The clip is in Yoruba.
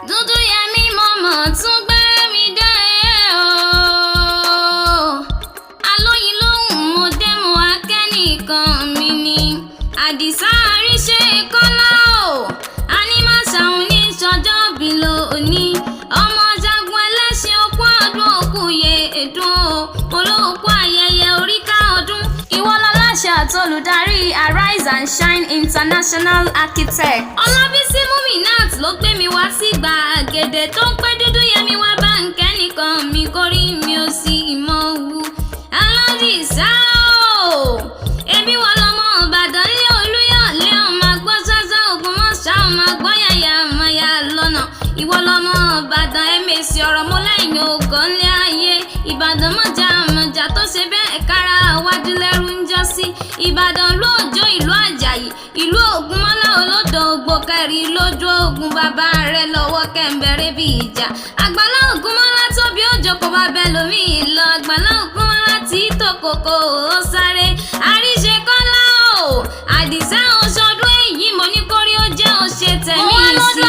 Dúdúyẹmí mọ̀mọ́ tún gbé mi dé o. Alóyin lóhùn mo dé mo akẹ́nìkan mi ni. Àdìsá àríṣe kọ́lá o. Anímọ̀ṣàhùn ní ṣọjọ́ bí lóní. Ọmọ jagun ẹlẹ́ṣin okú ọdún òkúye èdùn o. Olóòkú ayẹyẹ oríkà ọdún. Ìwọ láláṣẹ àtolùdarí Arise and Shine International Architect. Ọlábísí Múmínát ló gbé mi wá sí gbàgede tó ń pẹ́ Dúdúyẹmí wá bá nkẹ́nìkan mi kórí mi ò sì mọ̀ wú. Aládìsá o, ẹbí wọn lọmọ Ìbàdàn lé Olúyọ̀lé ọmọ àgbọ̀ ṣáṣá Ògbómọ̀ṣọ́ ọmọ àgbọ̀ yàyà àmọ́yà lọ́nà. Ìwọ lọmọ Ìbàdàn ẹ̀mẹ̀sì ọ̀rọ̀ mọ́ lẹ́yìn ògàn ńlẹ̀ ayé. Ìbàdàn mọ̀jà tó ṣe bẹ́ẹ̀ kára wájú lẹ́rú ń jọ sí. Ìbàdàn ló òjò ìlú Àjàyí, ìlú Ògúnmọ́lá olódò ògbó kẹrì lójú ogun bàbá rẹ̀ lọ́wọ́ kẹ̀mbẹ̀rẹ̀ bí ìjà. Àgbàlá Ògúnmọ́lá tóbi òjò kò bá bẹ lómi ìlọ. Àgbàlá Ògúnmọ́lá tí tòkòkò ó sáré. Àríṣe kọ́lá o, Àdìsá oṣọdún èyí mo ní kórí ó jẹ́ òṣè tẹ̀mí sí.